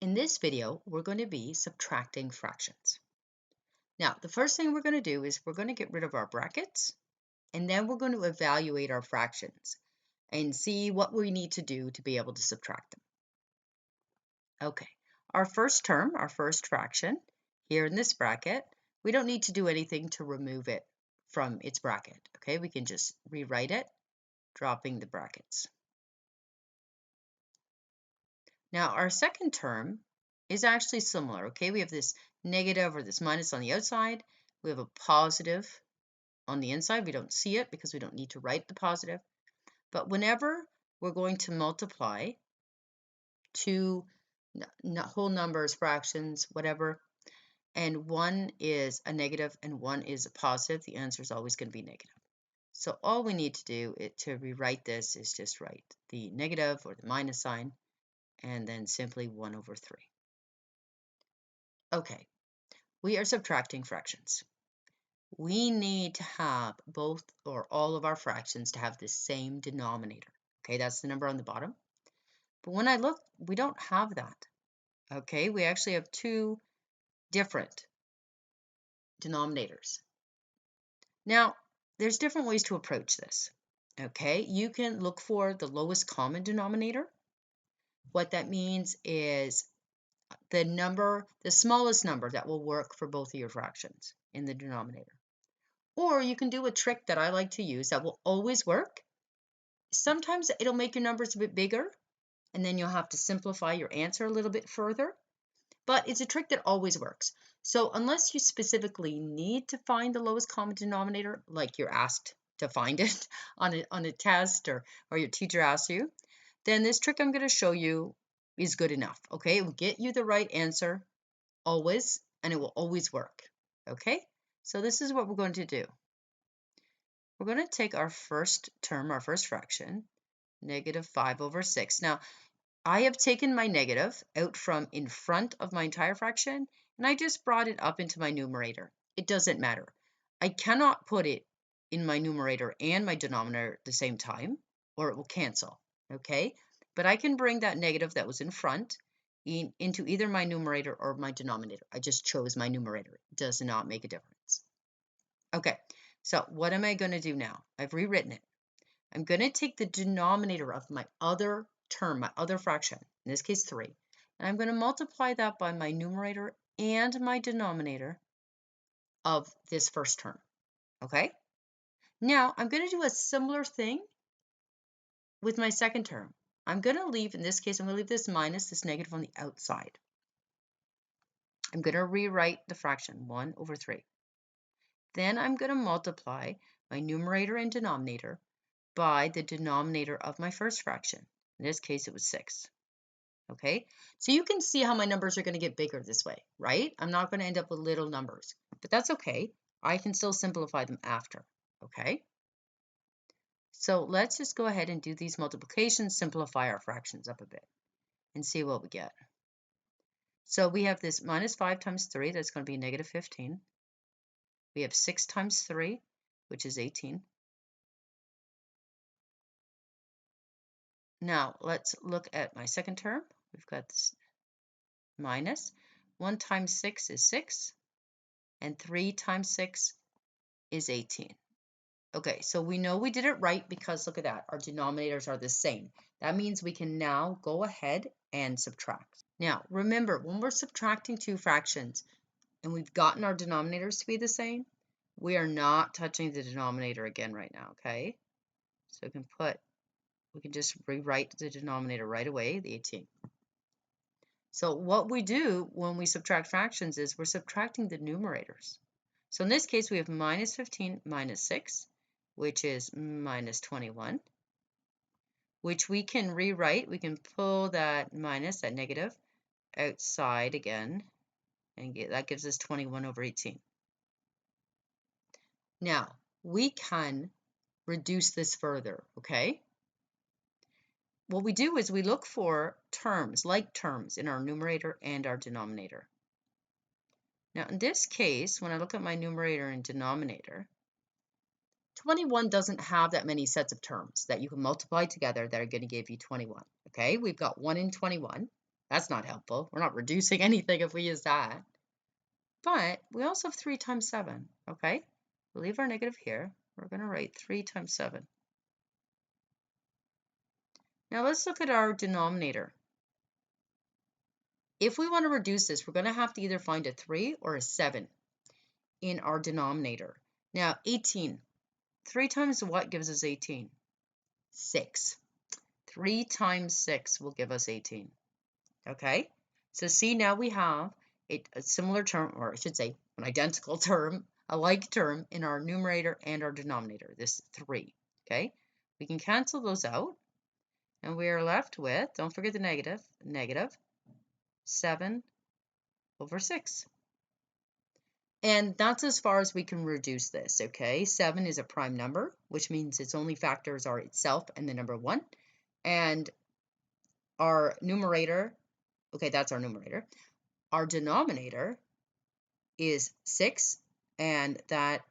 In this video, we're going to be subtracting fractions. Now, the first thing we're going to do is we're going to get rid of our brackets, and then we're going to evaluate our fractions and see what we need to do to be able to subtract them. Okay, our first term, our first fraction, here in this bracket, we don't need to do anything to remove it from its bracket. Okay, we can just rewrite it, dropping the brackets. Now, our second term is actually similar, okay? We have this negative or this minus on the outside. We have a positive on the inside. We don't see it because we don't need to write the positive. But whenever we're going to multiply two whole numbers, fractions, whatever, and one is a negative and one is a positive, the answer is always going to be negative. So all we need to do to rewrite this is just write the negative or the minus sign and then simply 1 over 3. Okay, we are subtracting fractions. We need to have both or all of our fractions to have the same denominator. Okay, that's the number on the bottom. But when I look, we don't have that. Okay, we actually have two different denominators. Now, there's different ways to approach this. Okay, you can look for the lowest common denominator. What that means is the smallest number that will work for both of your fractions in the denominator. Or you can do a trick that I like to use that will always work. Sometimes it'll make your numbers a bit bigger, and then you'll have to simplify your answer a little bit further. But it's a trick that always works. So unless you specifically need to find the lowest common denominator, like you're asked to find it on a test or your teacher asks you, then this trick I'm going to show you is good enough. Okay, it will get you the right answer always, and it will always work. Okay, so this is what we're going to do. We're going to take our first term, our first fraction, negative 5 over 6. Now, I have taken my negative out from in front of my entire fraction, and I just brought it up into my numerator. It doesn't matter. I cannot put it in my numerator and my denominator at the same time, or it will cancel, okay? But I can bring that negative that was in front into either my numerator or my denominator. I just chose my numerator. It does not make a difference. Okay, so what am I going to do now? I've rewritten it. I'm going to take the denominator of my other term, my other fraction, in this case 3, and I'm going to multiply that by my numerator and my denominator of this first term, okay? Now, I'm going to do a similar thing with my second term. I'm going to leave, in this case, I'm going to leave this minus, this negative on the outside. I'm going to rewrite the fraction, 1 over 3. Then I'm going to multiply my numerator and denominator by the denominator of my first fraction. In this case, it was 6. Okay, so you can see how my numbers are going to get bigger this way, right? I'm not going to end up with little numbers, but that's okay. I can still simplify them after, okay? So let's just go ahead and do these multiplications, simplify our fractions up a bit, and see what we get. So we have this minus 5 times 3, that's going to be negative 15. We have 6 times 3, which is 18. Now, let's look at my second term. We've got this minus 1 times 6 is 6, and 3 times 6 is 18. Okay, so we know we did it right because look at that, our denominators are the same. That means we can now go ahead and subtract. Now, remember, when we're subtracting two fractions and we've gotten our denominators to be the same, we are not touching the denominator again right now, okay? So we can just rewrite the denominator right away, the 18. So what we do when we subtract fractions is we're subtracting the numerators. So in this case, we have minus 15 minus 6, which is minus 21, which we can rewrite. We can pull that minus, that negative, outside again, and that gives us 21 over 18. Now, we can reduce this further, okay? What we do is we look for terms, like terms, in our numerator and our denominator. Now, in this case, when I look at my numerator and denominator, 21 doesn't have that many sets of terms that you can multiply together that are going to give you 21, okay? We've got 1 in 21. That's not helpful. We're not reducing anything if we use that. But we also have 3 times 7, okay? We'll leave our negative here. We're going to write 3 times 7. Now let's look at our denominator. If we want to reduce this, we're going to have to either find a 3 or a 7 in our denominator. Now, 18. 3 times what gives us 18? 6. 3 times 6 will give us 18. Okay? So see, now we have a similar term, or I should say an identical term, a like term in our numerator and our denominator, this 3. Okay? We can cancel those out, and we are left with, don't forget the negative 7 over 6. And that's as far as we can reduce this, okay? 7 is a prime number, which means its only factors are itself and the number 1. And our numerator, okay, that's our numerator. Our denominator is 6, and that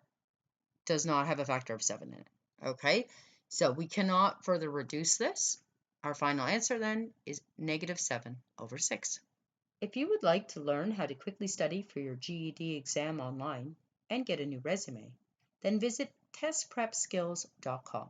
does not have a factor of 7 in it, okay? So we cannot further reduce this. Our final answer then is negative 7 over 6. If you would like to learn how to quickly study for your GED exam online and get a new resume, then visit testprepskills.com.